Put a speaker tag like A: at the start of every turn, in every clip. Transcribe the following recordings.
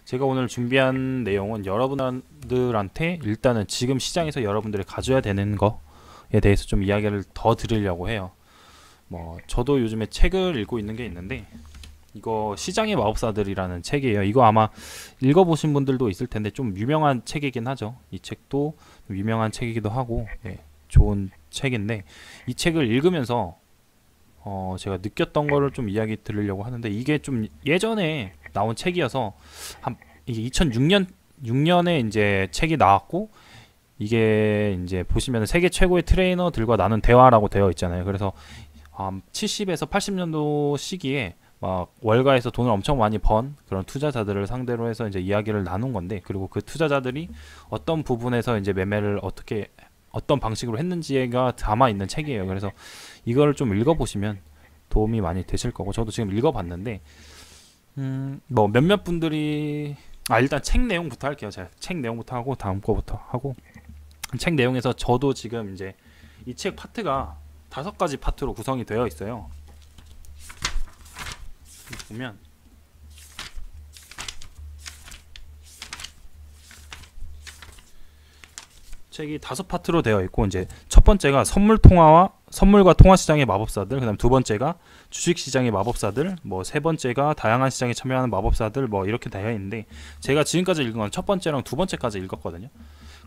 A: 제가 오늘 준비한 내용은 여러분들한테 일단은 지금 시장에서 여러분들이 가져야 되는 거에 대해서 좀 이야기를 더 드리려고 해요. 저도 요즘에 책을 읽고 있는 게 있는데, 이거 시장의 마법사들이라는 책이에요. 이거 아마 읽어보신 분들도 있을 텐데 좀 유명한 책이긴 하죠. 이 책도 유명한 책이기도 하고, 좋은 책인데, 이 책을 읽으면서 제가 느꼈던 거를 좀 이야기 드리려고 하는데, 이게 좀 예전에 나온 책이어서 이게 2006년에 이제 책이 나왔고, 이게 이제 보시면 세계 최고의 트레이너들과 나눈 대화라고 되어 있잖아요. 그래서 70에서 80년도 시기에 막 월가에서 돈을 엄청 많이 번 그런 투자자들을 상대로 해서 이제 이야기를 나눈 건데, 그리고 그 투자자들이 어떤 부분에서 이제 매매를 어떤 방식으로 했는지가 담아 있는 책이에요. 그래서 이걸 좀 읽어보시면 도움이 많이 되실 거고, 저도 지금 읽어봤는데 몇몇 분들이 일단 책 내용부터 할게요. 제가 책 내용부터 하고 다음 거부터 하고, 책 내용에서 저도 지금 이제 이 책 파트가 5가지 파트로 구성이 되어 있어요. 보면 책이 5파트로 되어 있고, 이제 첫 번째가 선물과 통화 시장의 마법사들, 그다음 두 번째가 주식 시장의 마법사들, 세 번째가 다양한 시장에 참여하는 마법사들, 이렇게 되어 있는데, 제가 지금까지 읽은 건 첫 번째랑 두 번째까지 읽었거든요.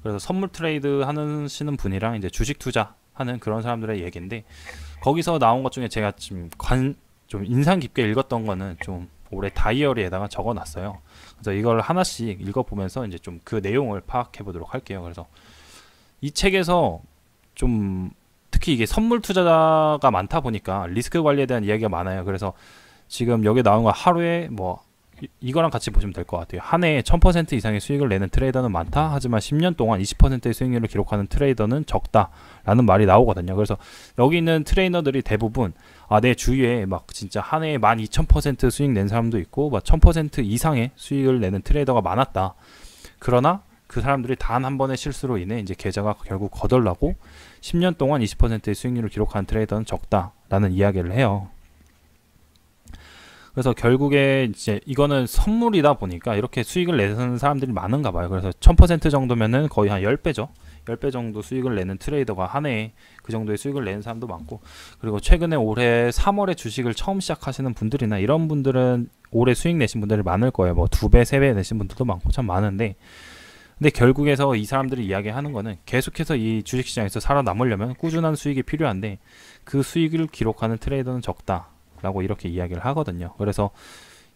A: 그래서 선물 트레이드 하시는 분이랑 이제 주식 투자 하는 그런 사람들의 얘기인데, 거기서 나온 것 중에 제가 좀 인상 깊게 읽었던 거는 좀 올해 다이어리에다가 적어놨어요. 그래서 이걸 하나씩 읽어보면서 이제 좀 그 내용을 파악해 보도록 할게요. 그래서 이 책에서 좀 특히 이게 선물 투자가 많다 보니까 리스크 관리에 대한 이야기가 많아요. 그래서 지금 여기 나온 거 하루에 이거랑 같이 보시면 될 것 같아요. 한 해에 1000% 이상의 수익을 내는 트레이더는 많다. 하지만 10년 동안 20%의 수익률을 기록하는 트레이더는 적다라는 말이 나오거든요. 그래서 여기 있는 트레이너들이 대부분 내 주위에 진짜 한 해에 12,000% 수익 낸 사람도 있고 1000% 이상의 수익을 내는 트레이더가 많았다. 그러나 그 사람들이 단 한 번의 실수로 인해 이제 계좌가 결국 거덜나고 10년 동안 20%의 수익률을 기록한 트레이더는 적다라는 이야기를 해요. 그래서 결국에 이제 이거는 선물이다 보니까 이렇게 수익을 내는 사람들이 많은가 봐요. 그래서 1000% 정도면은 거의 한 10배죠. 10배 정도 수익을 내는 트레이더가 한 해에 그 정도의 수익을 내는 사람도 많고, 그리고 최근에 올해 3월에 주식을 처음 시작하시는 분들이나 이런 분들은 올해 수익 내신 분들이 많을 거예요. 2배, 3배 내신 분들도 많고 참 많은데, 근데 결국에서 이 사람들이 이야기하는 거는 계속해서 이 주식시장에서 살아남으려면 꾸준한 수익이 필요한데, 그 수익을 기록하는 트레이더는 적다라고 이렇게 이야기를 하거든요. 그래서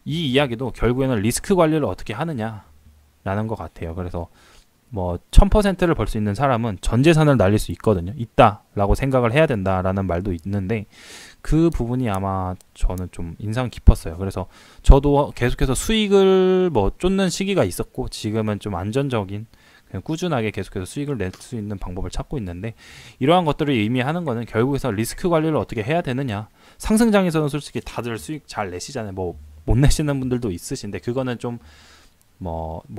A: 이 이야기도 결국에는 리스크 관리를 어떻게 하느냐라는 것 같아요. 그래서 1000%를 벌 수 있는 사람은 전 재산을 날릴 수 있다라고 생각을 해야 된다라는 말도 있는데, 그 부분이 아마 저는 좀 인상 깊었어요. 그래서 저도 계속해서 수익을 쫓는 시기가 있었고, 지금은 좀 안전적인 그냥 꾸준하게 계속해서 수익을 낼 수 있는 방법을 찾고 있는데, 이러한 것들을 의미하는 거는 결국에서 리스크 관리를 어떻게 해야 되느냐. 상승장에서는 솔직히 다들 수익 잘 내시잖아요. 못 내시는 분들도 있으신데, 그거는 좀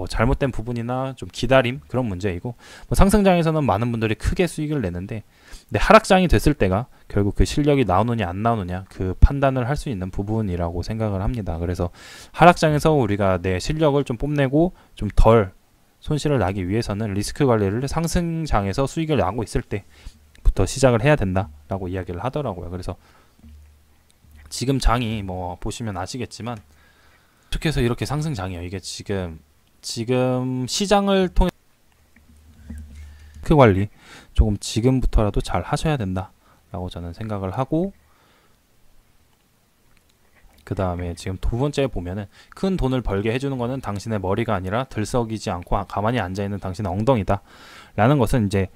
A: 잘못된 부분이나 좀 기다림 그런 문제이고, 상승장에서는 많은 분들이 크게 수익을 내는데, 근데 하락장이 됐을 때가 결국 그 실력이 나오느냐 안 나오느냐 그 판단을 할 수 있는 부분이라고 생각을 합니다. 그래서 하락장에서 우리가 내 실력을 좀 뽐내고 좀 덜 손실을 나기 위해서는 리스크 관리를 상승장에서 수익을 나고 있을 때부터 시작을 해야 된다라고 이야기를 하더라고요. 그래서 지금 장이 보시면 아시겠지만 계속해서 이렇게 상승장이에요. 이게 지금 시장을 통해 리스크 관리 조금 지금부터라도 잘 하셔야 된다라고 저는 생각을 하고, 그 다음에 지금 두 번째 보면은 큰 돈을 벌게 해주는 거는 당신의 머리가 아니라 들썩이지 않고 가만히 앉아있는 당신의 엉덩이다 라는 것은, 이제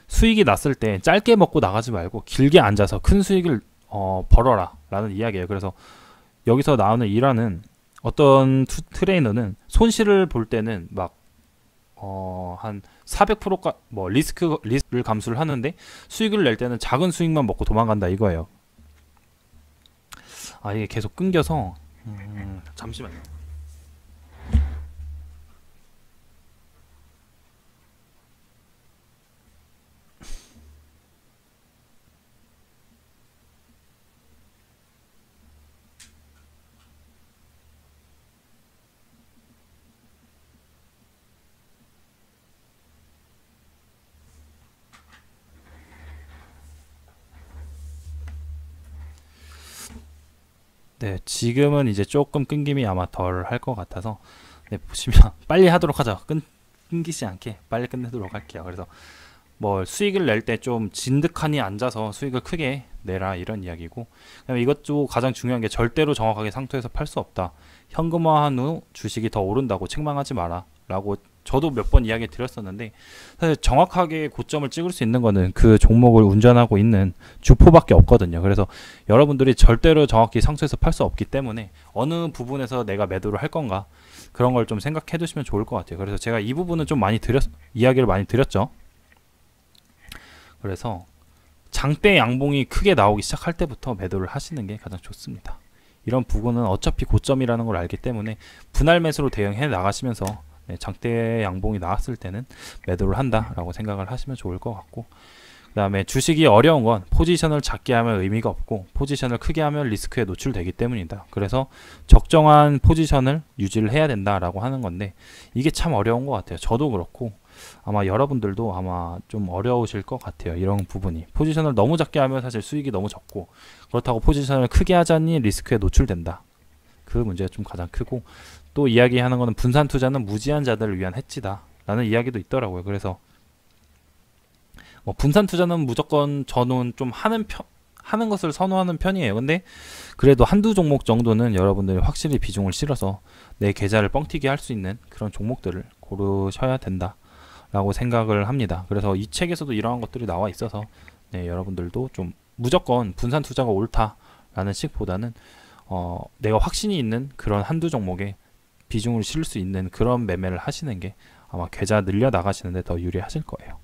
A: 수익이 났을 때 짧게 먹고 나가지 말고 길게 앉아서 큰 수익을 벌어라 라는 이야기예요. 그래서 여기서 나오는 일화는 어떤 트레이너는 손실을 볼 때는 한 400%가 리스크를 감수를 하는데, 수익을 낼 때는 작은 수익만 먹고 도망간다 이거예요. 이게 계속 끊겨서 잠시만요. 네, 지금은 이제 조금 끊김이 아마 덜 할 것 같아서 네, 보시면 빨리 하도록 하죠. 끊기지 않게 빨리 끝내도록 할게요. 그래서 뭐 수익을 낼 때 좀 진득하니 앉아서 수익을 크게 내라 이런 이야기고, 그다음에 이것도 가장 중요한 게 절대로 정확하게 상투에서 팔 수 없다. 현금화한 후 주식이 더 오른다고 책망하지 마라 라고 저도 몇 번 이야기 드렸었는데, 사실 정확하게 고점을 찍을 수 있는 거는 그 종목을 운전하고 있는 주포밖에 없거든요. 그래서 여러분들이 절대로 정확히 상투에서 팔 수 없기 때문에 어느 부분에서 내가 매도를 할 건가, 그런 걸 좀 생각해 두시면 좋을 것 같아요. 그래서 제가 이 부분은 좀 많이 이야기를 많이 드렸죠. 그래서 장대 양봉이 크게 나오기 시작할 때부터 매도를 하시는 게 가장 좋습니다. 이런 부분은 어차피 고점이라는 걸 알기 때문에 분할 매수로 대응해 나가시면서 장대 양봉이 나왔을 때는 매도를 한다라고 생각을 하시면 좋을 것 같고, 그 다음에 주식이 어려운 건 포지션을 작게 하면 의미가 없고 포지션을 크게 하면 리스크에 노출되기 때문이다. 그래서 적정한 포지션을 유지를 해야 된다라고 하는 건데, 이게 참 어려운 것 같아요. 저도 그렇고 아마 여러분들도 아마 좀 어려우실 것 같아요. 이런 부분이 포지션을 너무 작게 하면 사실 수익이 너무 적고, 그렇다고 포지션을 크게 하자니 리스크에 노출된다. 그 문제가 좀 가장 크고, 또 이야기하는 거는 분산 투자는 무지한 자들을 위한 해치다 라는 이야기도 있더라고요. 그래서 뭐 분산 투자는 무조건 저는 좀 하는 것을 선호하는 편이에요. 근데 그래도 한두 종목 정도는 여러분들이 확실히 비중을 실어서 내 계좌를 뻥튀기 할 수 있는 그런 종목들을 고르셔야 된다 라고 생각을 합니다. 그래서 이 책에서도 이러한 것들이 나와 있어서 네, 여러분들도 좀 무조건 분산 투자가 옳다라는 식보다는 내가 확신이 있는 그런 한두 종목에 비중을 실을 수 있는 그런 매매를 하시는 게 아마 계좌 늘려 나가시는데 더 유리하실 거예요.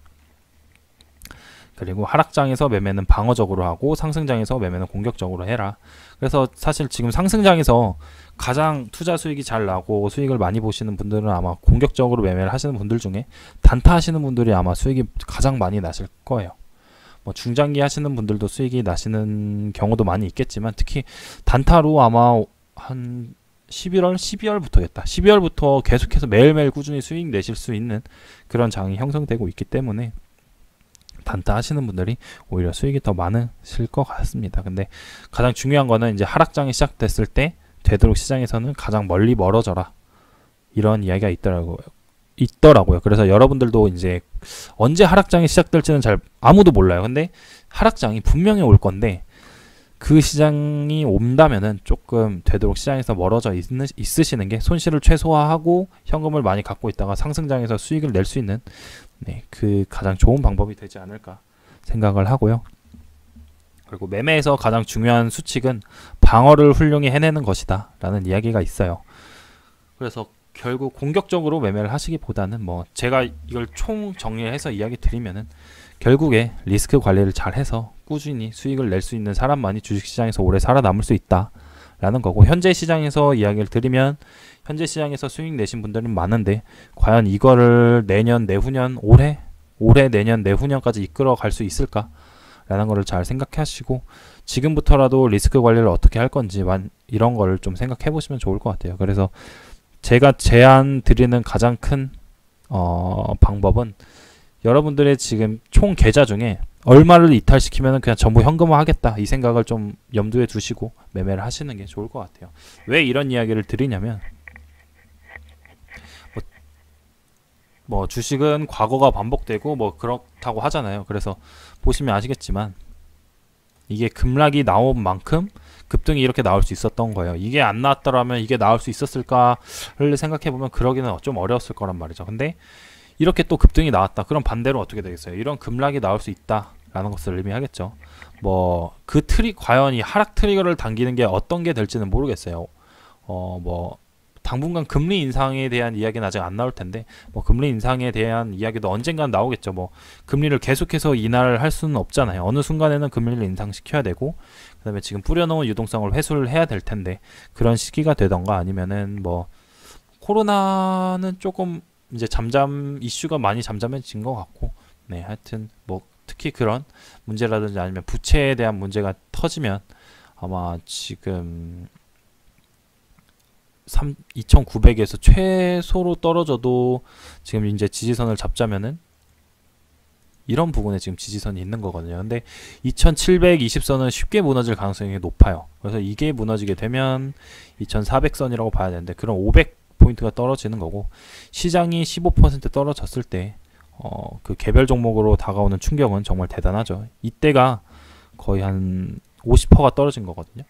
A: 그리고 하락장에서 매매는 방어적으로 하고 상승장에서 매매는 공격적으로 해라. 그래서 사실 지금 상승장에서 가장 투자 수익이 잘 나고 수익을 많이 보시는 분들은 아마 공격적으로 매매를 하시는 분들 중에 단타 하시는 분들이 아마 수익이 가장 많이 나실 거예요. 뭐 중장기 하시는 분들도 수익이 나시는 경우도 많이 있겠지만, 특히 단타로 아마 한 12월부터겠다. 12월부터 계속해서 매일매일 꾸준히 수익 내실 수 있는 그런 장이 형성되고 있기 때문에 단타 하시는 분들이 오히려 수익이 더 많으실 것 같습니다. 근데 가장 중요한 거는 이제 하락장이 시작됐을 때 되도록 시장에서는 가장 멀리 멀어져라, 이런 이야기가 있더라고요. 그래서 여러분들도 이제 언제 하락장이 시작될지는 잘 아무도 몰라요. 근데 하락장이 분명히 올 건데, 그 시장이 온다면은 조금 되도록 시장에서 멀어져 있으시는 게 손실을 최소화하고 현금을 많이 갖고 있다가 상승장에서 수익을 낼 수 있는 그 가장 좋은 방법이 되지 않을까 생각을 하고요. 그리고 매매에서 가장 중요한 수칙은 방어를 훌륭히 해내는 것이다 라는 이야기가 있어요. 그래서 결국 공격적으로 매매를 하시기보다는 뭐 제가 이걸 총 정리해서 이야기 드리면은 결국에 리스크 관리를 잘 해서 꾸준히 수익을 낼 수 있는 사람만이 주식시장에서 오래 살아남을 수 있다 라는 거고, 현재 시장에서 이야기를 드리면 현재 시장에서 수익 내신 분들은 많은데 과연 이거를 내년 내후년 올해 내년 내후년까지 이끌어 갈 수 있을까 라는 거를 잘 생각하시고, 지금부터라도 리스크 관리를 어떻게 할 건지 이런 거를 좀 생각해 보시면 좋을 것 같아요. 그래서 제가 제안 드리는 가장 큰 방법은 여러분들의 지금 총 계좌 중에 얼마를 이탈시키면 그냥 전부 현금화 하겠다, 이 생각을 좀 염두에 두시고 매매를 하시는 게 좋을 것 같아요. 왜 이런 이야기를 드리냐면, 뭐 주식은 과거가 반복되고 뭐 그렇다고 하잖아요. 그래서 보시면 아시겠지만 이게 급락이 나온 만큼 급등이 이렇게 나올 수 있었던 거예요. 이게 안 나왔더라면 이게 나올 수 있었을까를 생각해보면 그러기는 좀 어려웠을 거란 말이죠. 근데 이렇게 또 급등이 나왔다. 그럼 반대로 어떻게 되겠어요? 이런 급락이 나올 수 있다라는 것을 의미하겠죠. 뭐 그 과연 이 하락 트리거를 당기는 게 어떤 게 될지는 모르겠어요. 뭐 당분간 금리 인상에 대한 이야기는 아직 안 나올 텐데, 뭐 금리 인상에 대한 이야기도 언젠간 나오겠죠. 뭐 금리를 계속해서 인하를 할 수는 없잖아요. 어느 순간에는 금리를 인상시켜야 되고, 그다음에 지금 뿌려놓은 유동성을 회수를 해야 될 텐데, 그런 시기가 되던가, 아니면은 뭐 코로나는 조금 이제 이슈가 많이 잠잠해진 것 같고, 네, 하여튼 뭐 특히 그런 문제라든지 아니면 부채에 대한 문제가 터지면 아마 지금 2,900에서 최소로 떨어져도 지금 이제 지지선을 잡자면은 이런 부분에 지금 지지선이 있는 거거든요. 근데 2720선은 쉽게 무너질 가능성이 높아요. 그래서 이게 무너지게 되면 2400선이라고 봐야 되는데, 그럼 500포인트가 떨어지는 거고, 시장이 15% 떨어졌을 때 그 개별 종목으로 다가오는 충격은 정말 대단하죠. 이때가 거의 한 50%가 떨어진 거거든요.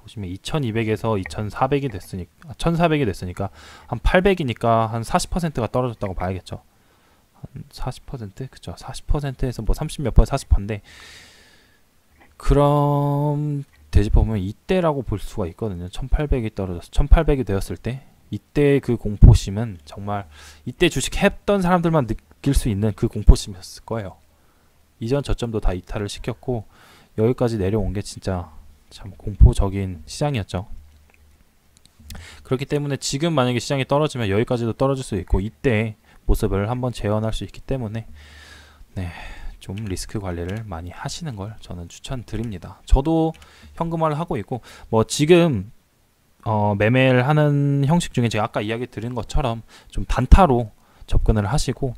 A: 보시면 2200에서 2400이 됐으니까 1400이 됐으니까 한 800이니까 한 40%가 떨어졌다고 봐야겠죠. 한 40%? 그쵸. 40%에서 뭐 30 몇 퍼센트 40%인데, 그럼 되짚어보면 이때라고 볼 수가 있거든요. 1800이 떨어져서 1800이 되었을 때, 이때 그 공포심은 정말 이때 주식 했던 사람들만 느낄 수 있는 그 공포심이었을 거예요. 이전 저점도 다 이탈을 시켰고 여기까지 내려온 게 진짜 참 공포적인 시장이었죠. 그렇기 때문에 지금 만약에 시장이 떨어지면 여기까지도 떨어질 수 있고, 이때 모습을 한번 재현할 수 있기 때문에 좀 리스크 관리를 많이 하시는 걸 저는 추천드립니다. 저도 현금화를 하고 있고, 뭐 지금 매매를 하는 형식 중에 제가 아까 이야기 드린 것처럼 좀 단타로 접근을 하시고,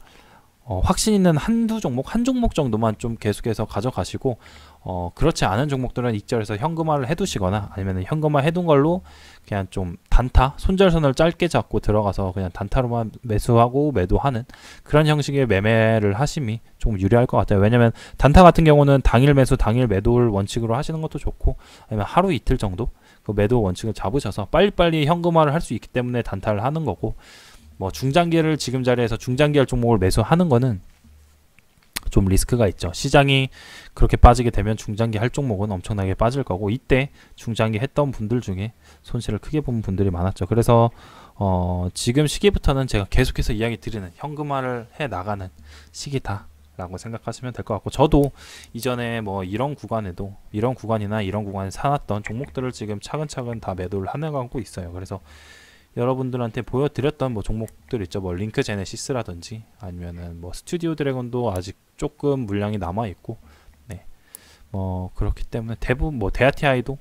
A: 확신 있는 한두 종목, 한 종목 정도만 좀 계속해서 가져가시고, 그렇지 않은 종목들은 익절해서 현금화를 해두시거나, 아니면 현금화 해둔 걸로 그냥 좀 단타, 손절선을 짧게 잡고 들어가서 그냥 단타로만 매수하고 매도하는 그런 형식의 매매를 하심이 좀 유리할 것 같아요. 왜냐면 단타 같은 경우는 당일 매수, 당일 매도를 원칙으로 하시는 것도 좋고, 아니면 하루 이틀 정도 그 매도 원칙을 잡으셔서 빨리빨리 현금화를 할 수 있기 때문에 단타를 하는 거고, 뭐 중장기를 지금 자리에서 중장기할 종목을 매수하는 거는 좀 리스크가 있죠. 시장이 그렇게 빠지게 되면 중장기 할 종목은 엄청나게 빠질 거고, 이때 중장기 했던 분들 중에 손실을 크게 본 분들이 많았죠. 그래서 지금 시기부터는 제가 계속해서 이야기 드리는 현금화를 해 나가는 시기다 라고 생각하시면 될 것 같고, 저도 이전에 뭐 이런 구간에도 이런 구간이나 이런 구간에 사놨던 종목들을 지금 차근차근 다 매도를 해나가고 있어요. 그래서 여러분들한테 보여드렸던 뭐 종목들 있죠. 뭐 링크 제네시스라든지 아니면은 뭐 스튜디오 드래곤도 아직 조금 물량이 남아 있고, 뭐 그렇기 때문에 대부분 뭐 데아티아이도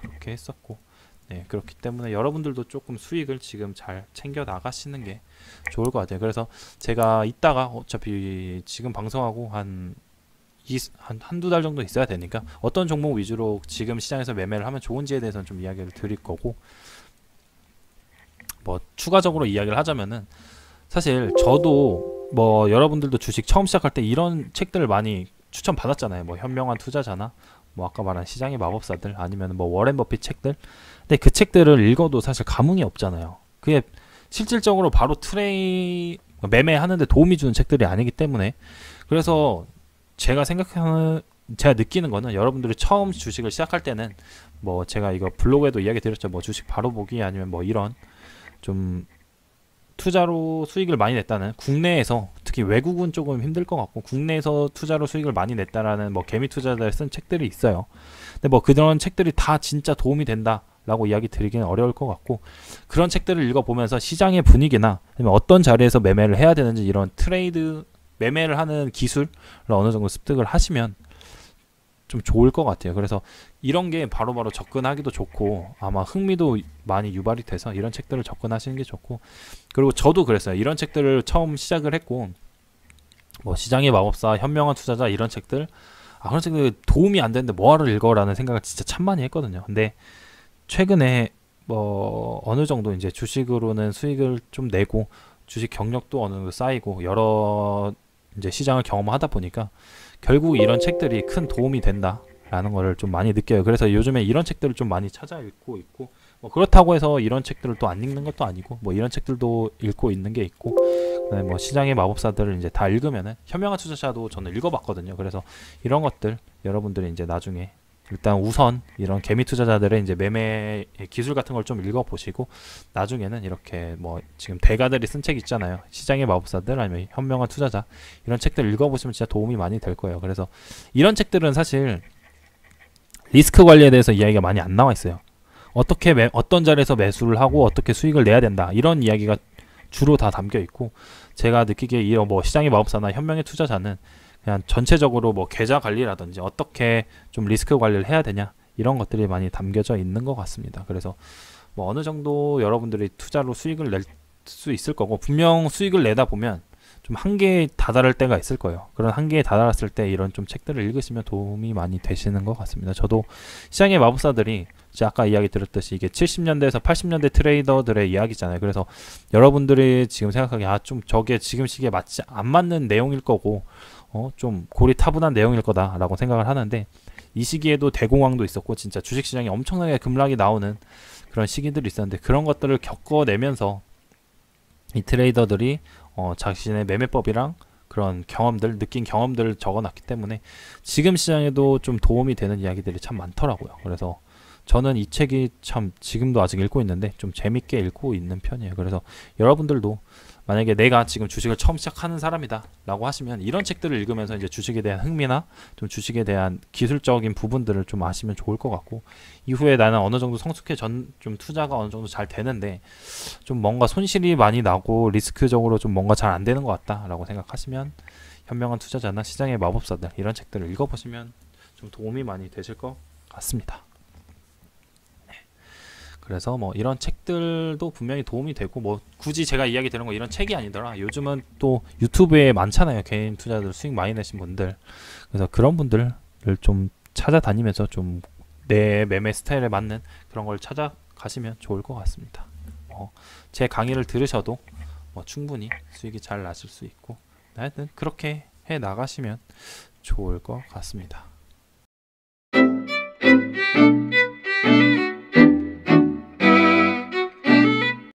A: 그렇게 했었고, 그렇기 때문에 여러분들도 조금 수익을 지금 잘 챙겨 나가시는 게 좋을 것 같아요. 그래서 제가 이따가 어차피 지금 방송하고 한두 달 정도 있어야 되니까 어떤 종목 위주로 지금 시장에서 매매를 하면 좋은지에 대해서는 좀 이야기를 드릴 거고, 뭐 추가적으로 이야기를 하자면은, 사실 저도 뭐 여러분들도 주식 처음 시작할 때 이런 책들을 많이 추천 받았잖아요. 뭐 현명한 투자자나 뭐 아까 말한 시장의 마법사들, 아니면 뭐 워렌 버핏 책들. 근데 그 책들을 읽어도 사실 감흥이 없잖아요. 그게 실질적으로 바로 매매하는데 도움이 주는 책들이 아니기 때문에. 그래서 제가 느끼는 거는, 여러분들이 처음 주식을 시작할 때는 뭐 제가 이거 블로그에도 이야기 드렸죠. 뭐 주식 바로 보기, 아니면 뭐 이런 좀 투자로 수익을 많이 냈다는, 국내에서 특히 외국은 조금 힘들 것 같고 국내에서 투자로 수익을 많이 냈다라는 뭐 개미 투자자를 쓴 책들이 있어요. 근데 뭐 그런 책들이 다 진짜 도움이 된다라고 이야기 드리기는 어려울 것 같고, 그런 책들을 읽어보면서 시장의 분위기나 아니면 어떤 자리에서 매매를 해야 되는지, 이런 트레이드 매매를 하는 기술을 어느 정도 습득을 하시면 좀 좋을 것 같아요. 그래서 이런 게 바로바로 접근하기도 좋고, 아마 흥미도 많이 유발이 돼서 이런 책들을 접근하시는 게 좋고, 그리고 저도 그랬어요. 이런 책들을 처음 시작을 했고, 뭐 시장의 마법사, 현명한 투자자, 이런 책들, 그런 책들 도움이 안 되는데 뭐하러 읽어라는 생각을 진짜 참 많이 했거든요. 근데 최근에 뭐 어느 정도 이제 주식으로는 수익을 좀 내고, 주식 경력도 어느 정도 쌓이고, 여러 이제 시장을 경험하다 보니까 결국 이런 책들이 큰 도움이 된다라는 거를 좀 많이 느껴요. 그래서 요즘에 이런 책들을 좀 많이 찾아 읽고 있고, 뭐 그렇다고 해서 이런 책들을 또 안 읽는 것도 아니고, 뭐 이런 책들도 읽고 있는 게 있고, 그다음에 뭐 시장의 마법사들을 이제 다 읽으면은, 현명한 투자자도 저는 읽어봤거든요. 그래서 이런 것들 여러분들이 이제 나중에 일단 우선 이런 개미 투자자들의 이제 매매 기술 같은 걸 좀 읽어보시고, 나중에는 이렇게 뭐 지금 대가들이 쓴 책 있잖아요. 시장의 마법사들, 아니면 현명한 투자자, 이런 책들 읽어보시면 진짜 도움이 많이 될 거예요. 그래서 이런 책들은 사실 리스크 관리에 대해서 이야기가 많이 안 나와 있어요. 어떤 자리에서 매수를 하고 어떻게 수익을 내야 된다, 이런 이야기가 주로 다 담겨 있고, 제가 느끼기에 이런 뭐 시장의 마법사나 현명의 투자자는 그냥 전체적으로 뭐 계좌 관리라든지 어떻게 좀 리스크 관리를 해야 되냐, 이런 것들이 많이 담겨져 있는 것 같습니다. 그래서 뭐 어느 정도 여러분들이 투자로 수익을 낼 수 있을 거고, 분명 수익을 내다 보면 좀 한계에 다다를 때가 있을 거예요. 그런 한계에 다다랐을 때 이런 좀 책들을 읽으시면 도움이 많이 되시는 것 같습니다. 저도 시장의 마법사들이 제가 아까 이야기 드렸듯이 이게 70년대에서 80년대 트레이더들의 이야기잖아요. 그래서 여러분들이 지금 생각하기에 좀 저게 지금 시기에 맞지 안 맞는 내용일 거고 좀 고리타분한 내용일 거다라고 생각을 하는데, 이 시기에도 대공황도 있었고 진짜 주식시장에 엄청나게 급락이 나오는 그런 시기들이 있었는데, 그런 것들을 겪어내면서 이 트레이더들이 자신의 매매법이랑 그런 경험들, 느낀 경험들을 적어놨기 때문에 지금 시장에도 좀 도움이 되는 이야기들이 참 많더라고요. 그래서 저는 이 책이 참 지금도 아직 읽고 있는데 좀 재밌게 읽고 있는 편이에요. 그래서 여러분들도 만약에 내가 지금 주식을 처음 시작하는 사람이다 라고 하시면 이런 책들을 읽으면서 이제 주식에 대한 흥미나 좀 주식에 대한 기술적인 부분들을 좀 아시면 좋을 것 같고, 이후에 나는 어느 정도 성숙해 좀 투자가 어느 정도 잘 되는데 좀 뭔가 손실이 많이 나고 리스크적으로 좀 뭔가 잘 안 되는 것 같다 라고 생각하시면 현명한 투자자나 시장의 마법사들 이런 책들을 읽어보시면 좀 도움이 많이 되실 것 같습니다. 그래서 뭐 이런 책들도 분명히 도움이 되고, 뭐 굳이 제가 이야기 드리는 거 이런 책이 아니더라, 요즘은 또 유튜브에 많잖아요. 개인 투자들 수익 많이 내신 분들. 그래서 그런 분들을 좀 찾아다니면서 좀 내 매매 스타일에 맞는 그런 걸 찾아가시면 좋을 것 같습니다. 제 강의를 들으셔도 충분히 수익이 잘 나실 수 있고, 하여튼 그렇게 해 나가시면 좋을 것 같습니다.